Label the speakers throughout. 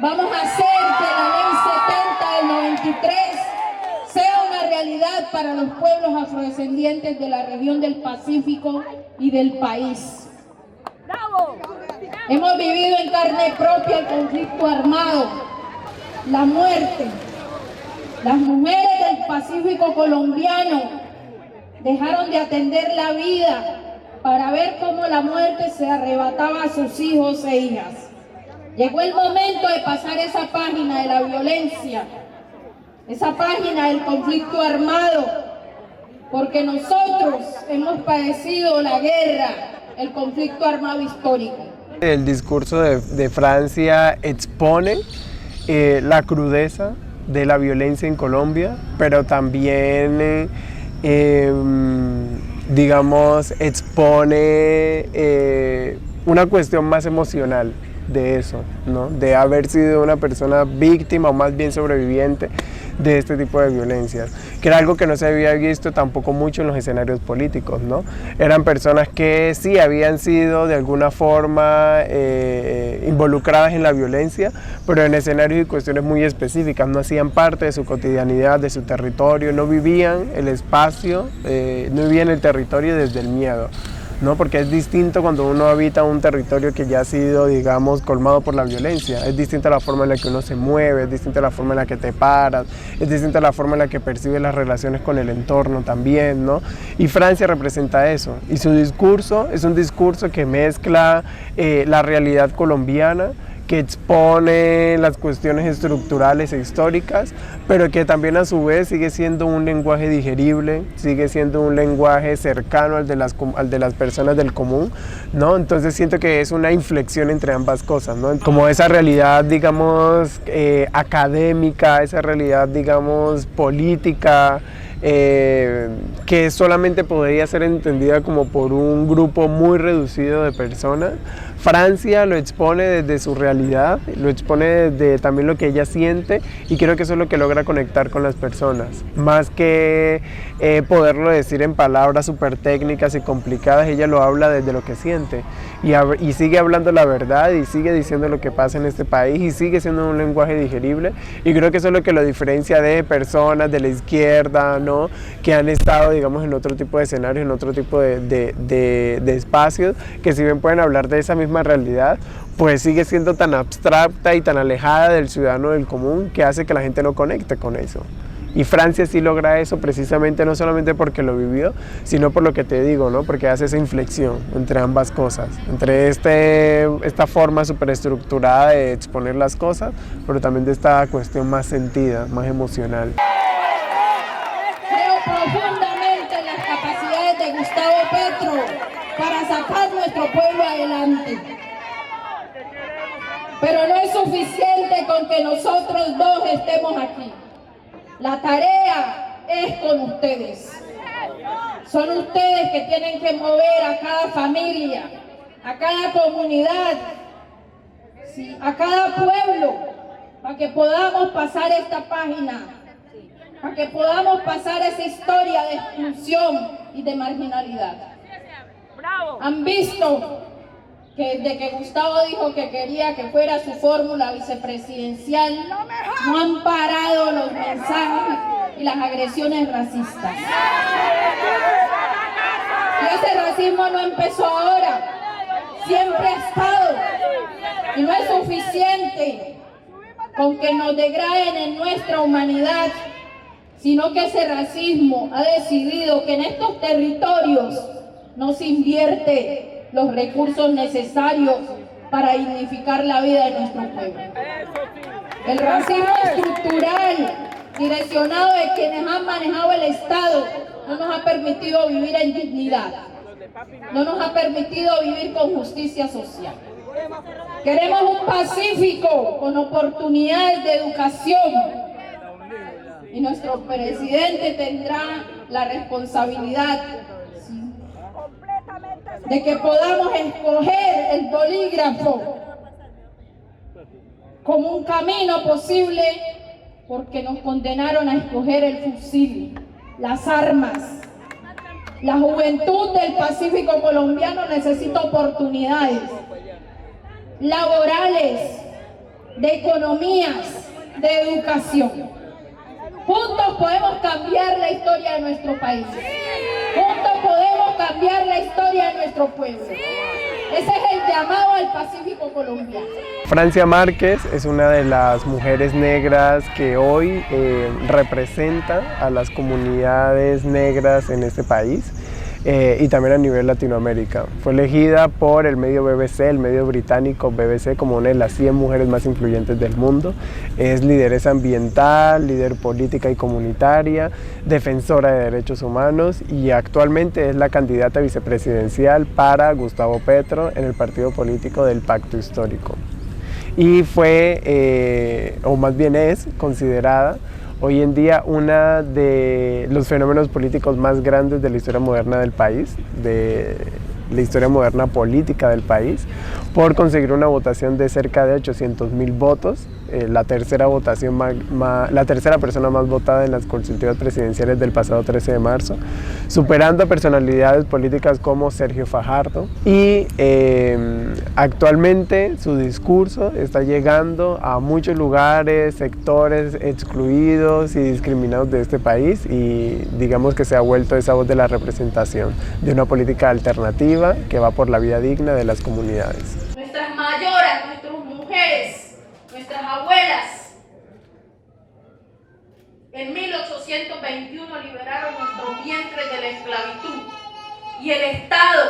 Speaker 1: Vamos a hacer que la ley 70 del 93 sea una realidad para los pueblos afrodescendientes de la región del Pacífico y del país. ¡Bravo! Hemos vivido en carne propia el conflicto armado, la muerte. Las mujeres del Pacífico colombiano dejaron de atender la vida para ver cómo la muerte se arrebataba a sus hijos e hijas. Llegó el momento de pasar esa página de la violencia, esa página del conflicto armado, porque nosotros hemos padecido la guerra, el conflicto armado histórico.
Speaker 2: El discurso de Francia expone la crudeza de la violencia en Colombia, pero también, digamos, expone una cuestión más emocional de eso, ¿no? De haber sido una persona víctima o más bien sobreviviente de este tipo de violencias, que era algo que no se había visto tampoco mucho en los escenarios políticos, ¿no? Eran personas que sí habían sido de alguna forma involucradas en la violencia, pero en escenarios y cuestiones muy específicas, no hacían parte de su cotidianidad, de su territorio, no vivían el espacio, no vivían el territorio desde el miedo, ¿no? Porque es distinto cuando uno habita un territorio que ya ha sido, digamos, colmado por la violencia. Es distinta la forma en la que uno se mueve, es distinta la forma en la que te paras, es distinta la forma en la que percibes las relaciones con el entorno también, ¿no? Y Francia representa eso. Y su discurso es un discurso que mezcla la realidad colombiana, que expone las cuestiones estructurales e históricas, pero que también a su vez sigue siendo un lenguaje digerible, sigue siendo un lenguaje cercano al de las personas del común, ¿no? Entonces siento que es una inflexión entre ambas cosas, ¿no? Como esa realidad, digamos, académica, esa realidad, digamos, política, que solamente podría ser entendida como por un grupo muy reducido de personas. Francia lo expone desde su realidad, lo expone desde también lo que ella siente, y creo que eso es lo que logra conectar con las personas, más que poderlo decir en palabras súper técnicas y complicadas. Ella lo habla desde lo que siente y sigue hablando la verdad y sigue diciendo lo que pasa en este país y sigue siendo un lenguaje digerible, y creo que eso es lo que lo diferencia de personas de la izquierda, ¿no? Que han estado, digamos, en otro tipo de escenarios, en otro tipo de espacios, que si bien pueden hablar de esa misma realidad, pues sigue siendo tan abstracta y tan alejada del ciudadano del común, que hace que la gente no conecte con eso. Y Francia sí logra eso precisamente, no solamente porque lo vivió, sino por lo que te digo, ¿no? Porque hace esa inflexión entre ambas cosas, entre esta forma superestructurada de exponer las cosas, pero también de esta cuestión más sentida, más emocional.
Speaker 1: Creo profundamente en las capacidades de Gustavo Petro para sacar nuestro pueblo adelante. Pero no es suficiente con que nosotros dos estemos aquí. La tarea es con ustedes. Son ustedes que tienen que mover a cada familia, a cada comunidad, ¿sí?, a cada pueblo, para que podamos pasar esta página, para que podamos pasar esa historia de exclusión y de marginalidad. Han visto que desde que Gustavo dijo que quería que fuera su fórmula vicepresidencial, no han parado los mensajes y las agresiones racistas. Y ese racismo no empezó ahora, siempre ha estado. Y no es suficiente con que nos degraden en nuestra humanidad, sino que ese racismo ha decidido que en estos territorios no se invierte los recursos necesarios para dignificar la vida de nuestro pueblo. El racismo estructural, direccionado de quienes han manejado el Estado, no nos ha permitido vivir en dignidad, no nos ha permitido vivir con justicia social. Queremos un Pacífico con oportunidades de educación, y nuestro presidente tendrá la responsabilidad de que podamos escoger el bolígrafo como un camino posible, porque nos condenaron a escoger el fusil, las armas. La juventud del Pacífico colombiano necesita oportunidades laborales, de economías, de educación. Juntos podemos cambiar la historia de nuestro país. Juntos podemos cambiar la historia de nuestro pueblo. Ese es el llamado al Pacífico colombiano.
Speaker 2: Francia Márquez es una de las mujeres negras que hoy representa a las comunidades negras en este país. Y también a nivel Latinoamérica. Fue elegida por el medio BBC, el medio británico BBC, como una de las 100 mujeres más influyentes del mundo. Es lideresa ambiental, líder política y comunitaria, defensora de derechos humanos y actualmente es la candidata vicepresidencial para Gustavo Petro en el partido político del Pacto Histórico. Y fue, o más bien es, considerada hoy en día uno de los fenómenos políticos más grandes de la historia moderna del país, de la historia moderna política del país, por conseguir una votación de cerca de 800.000 votos, la tercera persona más votada en las consultivas presidenciales del pasado 13 de marzo, superando a personalidades políticas como Sergio Fajardo. Y actualmente su discurso está llegando a muchos lugares, sectores excluidos y discriminados de este país, y digamos que se ha vuelto esa voz de la representación de una política alternativa que va por la vida digna de las comunidades.
Speaker 1: Nuestras mayoras, nuestras mujeres, nuestras abuelas, en 1821 liberaron nuestros vientres de la esclavitud y el Estado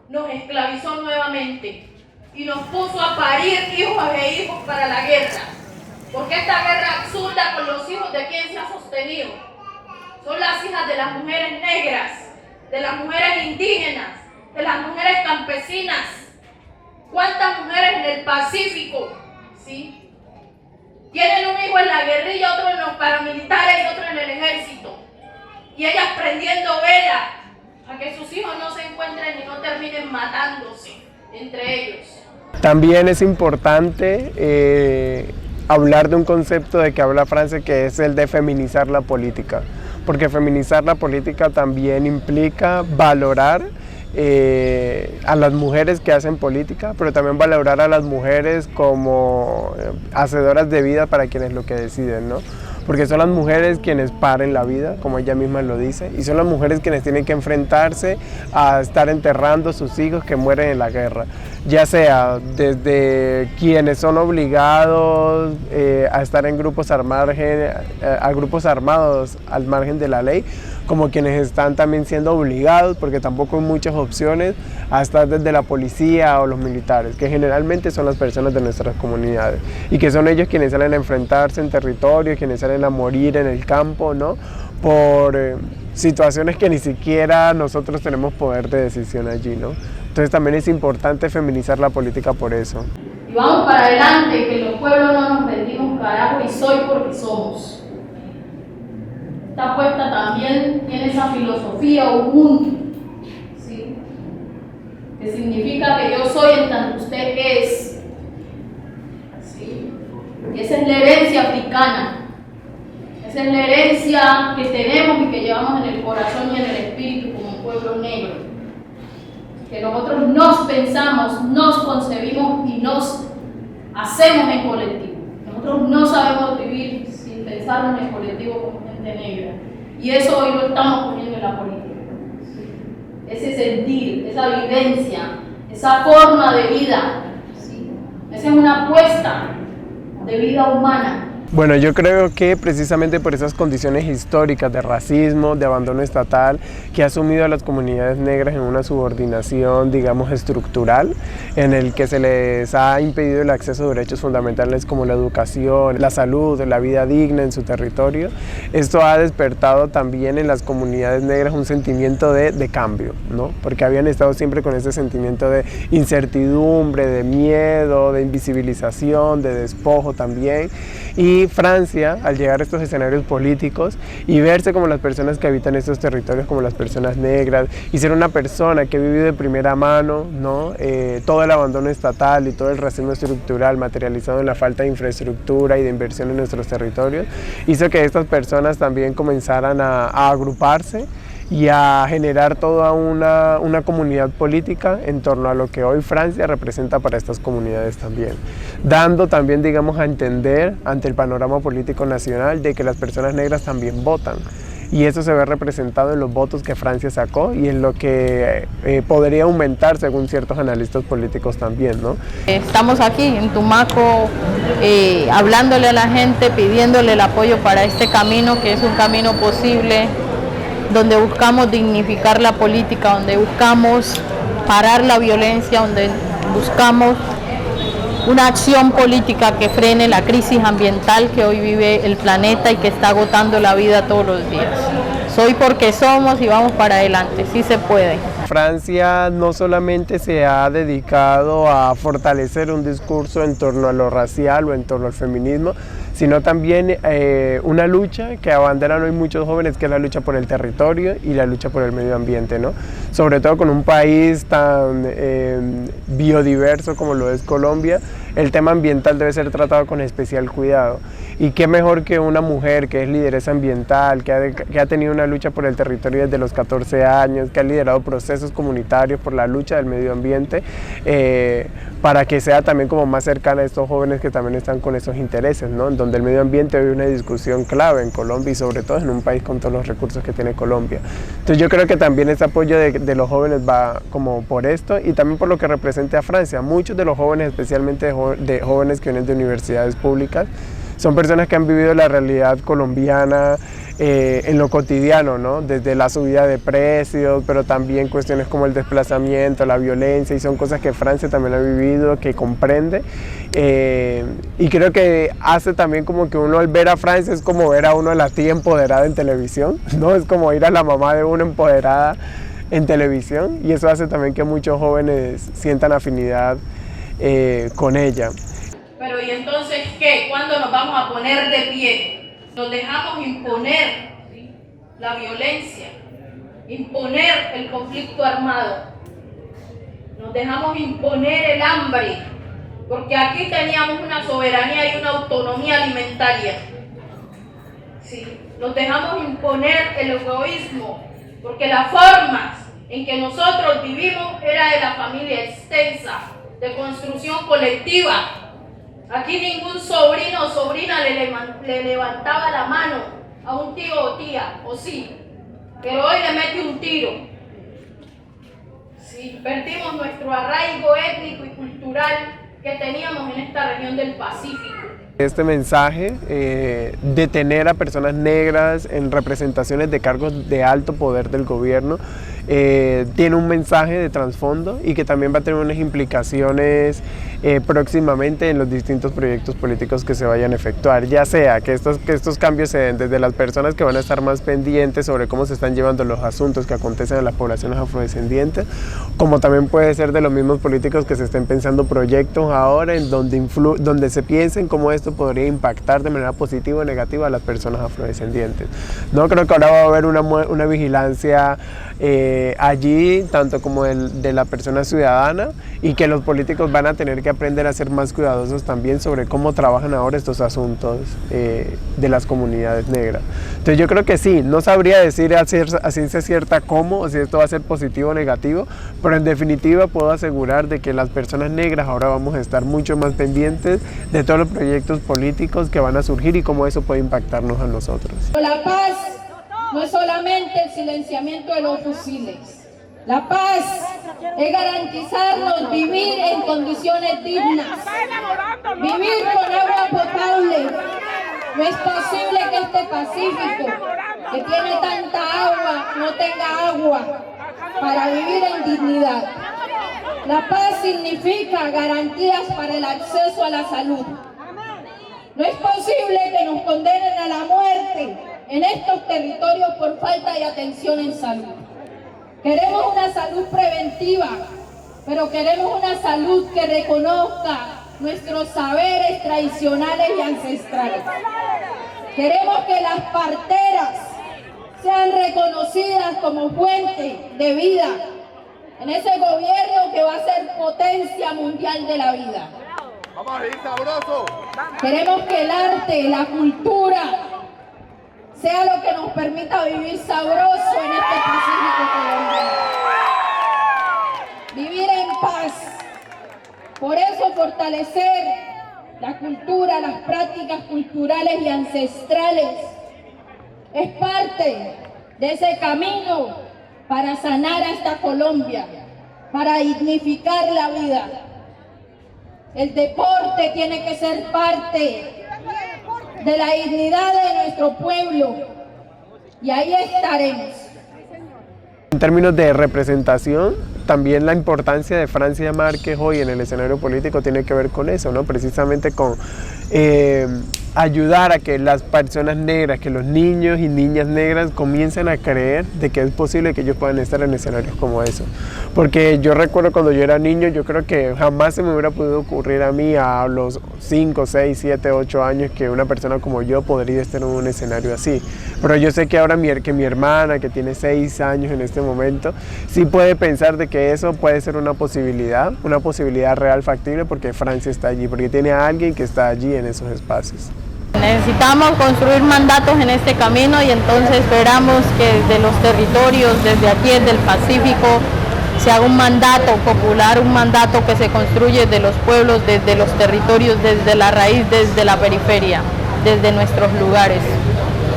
Speaker 1: nos esclavizó nuevamente y nos puso a parir hijos e hijos para la guerra. Porque esta guerra absurda con los hijos de quien se ha sostenido son las hijas de las mujeres negras, de las mujeres indígenas, de las mujeres campesinas. ¿Cuántas mujeres en el Pacífico, sí, tienen un hijo en la guerrilla, otro en los paramilitares y otro en el ejército? Y ellas prendiendo vela a que sus hijos no se encuentren y no terminen matándose entre ellos.
Speaker 2: También es importante hablar de un concepto de que habla Francia, que es el de feminizar la política, porque feminizar la política también implica valorar a las mujeres que hacen política, pero también valorar a las mujeres como hacedoras de vida para quienes lo que deciden, ¿no? Porque son las mujeres quienes paren la vida, como ella misma lo dice, y son las mujeres quienes tienen que enfrentarse a estar enterrando a sus hijos que mueren en la guerra, ya sea desde quienes son obligados a estar en grupos grupos armados al margen de la ley, como quienes están también siendo obligados, porque tampoco hay muchas opciones, a estar desde la policía o los militares, que generalmente son las personas de nuestras comunidades, y que son ellos quienes salen a enfrentarse en territorio, quienes salen a morir en el campo, ¿no? Por situaciones que ni siquiera nosotros tenemos poder de decisión allí, ¿no? Entonces también es importante feminizar la política por eso.
Speaker 1: Y vamos para adelante, que los pueblos no nos rendimos, carajo, y soy porque somos. Esta apuesta también tiene esa filosofía Ubuntu, ¿sí? Que significa que yo soy en tanto usted es, ¿sí? Y esa es la herencia africana, esa es la herencia que tenemos y que llevamos en el corazón y en el espíritu como pueblo negro, que nosotros nos pensamos, nos concebimos y nos hacemos en colectivo. Nosotros no sabemos vivir sin pensar en el colectivo como gente negra, y eso hoy lo estamos poniendo en la política. Ese sentir, esa vivencia, esa forma de vida, ¿sí? Esa es una apuesta de vida humana.
Speaker 2: Bueno, yo creo que precisamente por esas condiciones históricas de racismo, de abandono estatal, que ha sumido a las comunidades negras en una subordinación, digamos, estructural, en el que se les ha impedido el acceso a derechos fundamentales como la educación, la salud, la vida digna en su territorio, esto ha despertado también en las comunidades negras un sentimiento de cambio, ¿no? Porque habían estado siempre con ese sentimiento de incertidumbre, de miedo, de invisibilización, de despojo también. Y Francia, al llegar a estos escenarios políticos y verse como las personas que habitan estos territorios, como las personas negras, y ser una persona que ha vivido de primera mano, ¿no? Todo el abandono estatal y todo el racismo estructural materializado en la falta de infraestructura y de inversión en nuestros territorios, hizo que estas personas también comenzaran a agruparse y a generar toda una comunidad política en torno a lo que hoy Francia representa para estas comunidades también, dando también, digamos, a entender ante el panorama político nacional de que las personas negras también votan. Y eso se ve representado en los votos que Francia sacó y en lo que podría aumentar según ciertos analistas políticos también, ¿no?
Speaker 3: Estamos aquí en Tumaco hablándole a la gente, pidiéndole el apoyo para este camino, que es un camino posible, donde buscamos dignificar la política, donde buscamos parar la violencia, donde buscamos una acción política que frene la crisis ambiental que hoy vive el planeta y que está agotando la vida todos los días. Soy porque somos y vamos para adelante, sí se puede.
Speaker 2: Francia no solamente se ha dedicado a fortalecer un discurso en torno a lo racial o en torno al feminismo, sino también una lucha que abanderan hoy muchos jóvenes, que es la lucha por el territorio y la lucha por el medio ambiente, ¿no? Sobre todo con un país tan biodiverso como lo es Colombia, el tema ambiental debe ser tratado con especial cuidado. Y qué mejor que una mujer que es lideresa ambiental, que ha tenido una lucha por el territorio desde los 14 años, que ha liderado procesos comunitarios por la lucha del medio ambiente, para que sea también como más cercana a estos jóvenes que también están con esos intereses, ¿no? Donde el medio ambiente hoy es una discusión clave en Colombia y sobre todo en un país con todos los recursos que tiene Colombia. Entonces yo creo que también ese apoyo de los jóvenes va como por esto y también por lo que representa a Francia. Muchos de los jóvenes, especialmente de jóvenes que vienen de universidades públicas, son personas que han vivido la realidad colombiana en lo cotidiano, ¿no? Desde la subida de precios, pero también cuestiones como el desplazamiento, la violencia, y son cosas que Francia también ha vivido, que comprende. Y creo que hace también como que uno al ver a Francia es como ver a uno a la tía empoderada en televisión, ¿no? Es como ir a la mamá de uno empoderada en televisión, y eso hace también que muchos jóvenes sientan afinidad con ella.
Speaker 1: Pero ¿y entonces qué? ¿Cuándo nos vamos a poner de pie? Nos dejamos imponer, ¿sí?, la violencia, imponer el conflicto armado, nos dejamos imponer el hambre, porque aquí teníamos una soberanía y una autonomía alimentaria. Sí, nos dejamos imponer el egoísmo, porque las formas en que nosotros vivimos era de la familia extensa, de construcción colectiva. Aquí ningún sobrino o sobrina le levantaba la mano a un tío o tía, o sí, pero hoy le mete un tiro. Sí, perdimos nuestro arraigo étnico y cultural que teníamos en esta región del Pacífico.
Speaker 2: Este mensaje, detener a personas negras en representaciones de cargos de alto poder del gobierno, tiene un mensaje de trasfondo y que también va a tener unas implicaciones próximamente en los distintos proyectos políticos que se vayan a efectuar, ya sea que estos cambios se den desde las personas que van a estar más pendientes sobre cómo se están llevando los asuntos que acontecen en las poblaciones afrodescendientes, como también puede ser de los mismos políticos que se estén pensando proyectos ahora en donde se piensen cómo esto podría impactar de manera positiva o negativa a las personas afrodescendientes. No creo que ahora va a haber una vigilancia allí, tanto como de la persona ciudadana, y que los políticos van a tener que aprender a ser más cuidadosos también sobre cómo trabajan ahora estos asuntos de las comunidades negras. Entonces yo creo que sí, no sabría decir a ciencia cierta cómo, o si esto va a ser positivo o negativo, pero en definitiva puedo asegurar de que las personas negras ahora vamos a estar mucho más pendientes de todos los proyectos políticos que van a surgir y cómo eso puede impactarnos a nosotros.
Speaker 1: La paz no es solamente el silenciamiento de los fusiles. La paz es garantizarnos vivir en condiciones dignas, vivir con agua potable. No es posible que este Pacífico, que tiene tanta agua, no tenga agua para vivir en dignidad. La paz significa garantías para el acceso a la salud. No es posible que nos condenen a la muerte en estos territorios por falta de atención en salud. Queremos una salud preventiva, pero queremos una salud que reconozca nuestros saberes tradicionales y ancestrales. Queremos que las parteras sean reconocidas como fuente de vida en ese gobierno que va a ser potencia mundial de la vida. Queremos que el arte, la cultura, sea lo que nos permita vivir sabroso en este Pacífico colombiano. Vivir en paz. Por eso fortalecer la cultura, las prácticas culturales y ancestrales es parte de ese camino para sanar a esta Colombia, para dignificar la vida. El deporte tiene que ser parte de la dignidad de nuestro pueblo y ahí estaremos.
Speaker 2: En términos de representación, también la importancia de Francia Márquez hoy en el escenario político tiene que ver con eso, ¿no? Precisamente con ayudar a que las personas negras, que los niños y niñas negras comiencen a creer de que es posible que ellos puedan estar en escenarios como eso. Porque yo recuerdo cuando yo era niño, yo creo que jamás se me hubiera podido ocurrir a mí a los 5, 6, 7, 8 años que una persona como yo podría estar en un escenario así. Pero yo sé que ahora que mi hermana, que tiene 6 años en este momento, sí puede pensar de que eso puede ser una posibilidad real, factible, porque Francia está allí, porque tiene a alguien que está allí en esos espacios.
Speaker 3: Necesitamos construir mandatos en este camino y entonces esperamos que desde los territorios, desde aquí, desde el Pacífico, se haga un mandato popular, un mandato que se construye desde los pueblos, desde los territorios, desde la raíz, desde la periferia, desde nuestros lugares.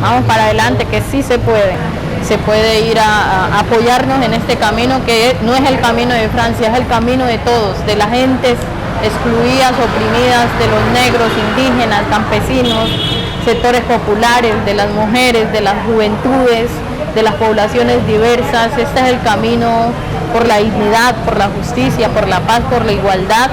Speaker 3: Vamos para adelante, que sí se puede ir a apoyarnos en este camino que no es el camino de Francia, es el camino de todos, de las gentes excluidas, oprimidas, de los negros, indígenas, campesinos, sectores populares, de las mujeres, de las juventudes, de las poblaciones diversas. Este es el camino por la dignidad, por la justicia, por la paz, por la igualdad.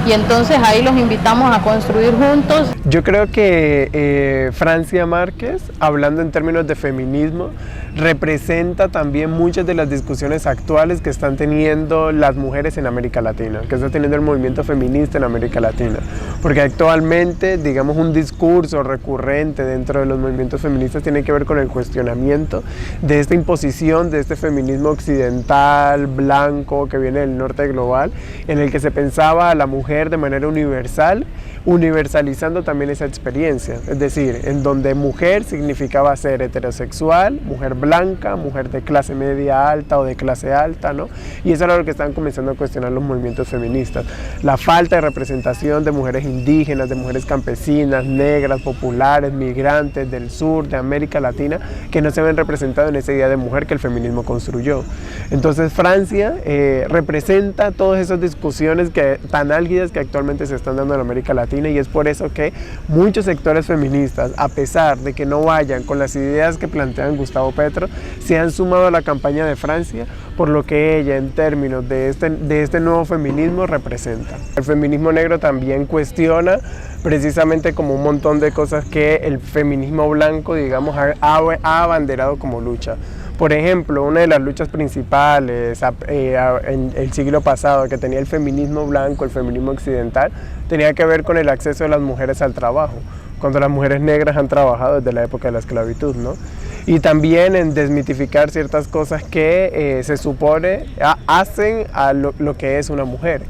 Speaker 3: Y entonces ahí los invitamos a construir juntos.
Speaker 2: Yo creo que Francia Márquez, hablando en términos de feminismo, representa también muchas de las discusiones actuales que están teniendo las mujeres en América Latina, que está teniendo el movimiento feminista en América Latina. Porque actualmente, digamos, un discurso recurrente dentro de los movimientos feministas tiene que ver con el cuestionamiento de esta imposición, de este feminismo occidental, blanco, que viene del norte global, en el que se pensaba a la mujer de manera universal, universalizando también esa experiencia, es decir, en donde mujer significaba ser heterosexual, mujer blanca, mujer de clase media alta o de clase alta, ¿no? Y eso era lo que estaban comenzando a cuestionar los movimientos feministas, la falta de representación de mujeres indígenas, de mujeres campesinas, negras, populares, migrantes del sur, de América Latina, que no se ven representados en esa idea de mujer que el feminismo construyó. Entonces Francia representa todas esas discusiones tan álgidas que actualmente se están dando en América Latina, y es por eso que muchos sectores feministas, a pesar de que no vayan con las ideas que plantean Gustavo Petro, se han sumado a la campaña de Francia por lo que ella, en términos de este nuevo feminismo, representa. El feminismo negro también cuestiona precisamente como un montón de cosas que el feminismo blanco, digamos, ha abanderado como lucha. Por ejemplo, una de las luchas principales en el siglo pasado que tenía el feminismo blanco, el feminismo occidental, tenía que ver con el acceso de las mujeres al trabajo, cuando las mujeres negras han trabajado desde la época de la esclavitud, ¿no? Y también en desmitificar ciertas cosas que se supone hacen a lo que es una mujer.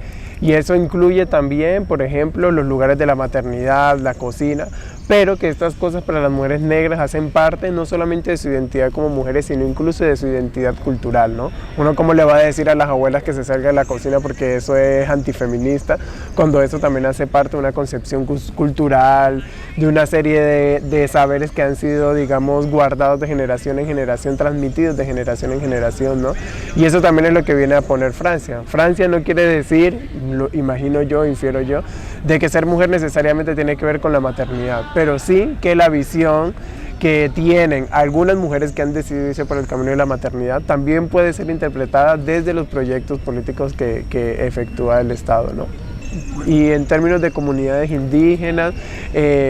Speaker 2: Y eso incluye también, por ejemplo, los lugares de la maternidad, la cocina, pero que estas cosas para las mujeres negras hacen parte no solamente de su identidad como mujeres, sino incluso de su identidad cultural, ¿no? Uno cómo le va a decir a las abuelas que se salga de la cocina porque eso es antifeminista, cuando eso también hace parte de una concepción cultural, de una serie de saberes que han sido, digamos, guardados de generación en generación, transmitidos de generación en generación, ¿no? Y eso también es lo que viene a poner Francia. Francia no quiere decir, lo imagino yo, infiero yo, de que ser mujer necesariamente tiene que ver con la maternidad, pero sí que la visión que tienen algunas mujeres que han decidido irse por el camino de la maternidad también puede ser interpretada desde los proyectos políticos que efectúa el Estado, ¿no? Y en términos de comunidades indígenas,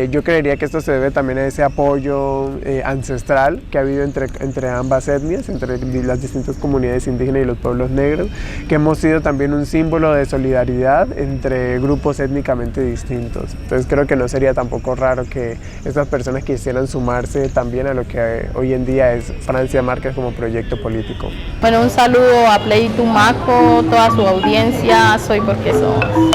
Speaker 2: yo creería que esto se debe también a ese apoyo ancestral que ha habido entre ambas etnias, entre las distintas comunidades indígenas y los pueblos negros, que hemos sido también un símbolo de solidaridad entre grupos étnicamente distintos. Entonces creo que no sería tampoco raro que estas personas quisieran sumarse también a lo que hoy en día es Francia Márquez como proyecto político.
Speaker 3: Bueno, un saludo a Play Tumaco, toda su audiencia, soy porque somos.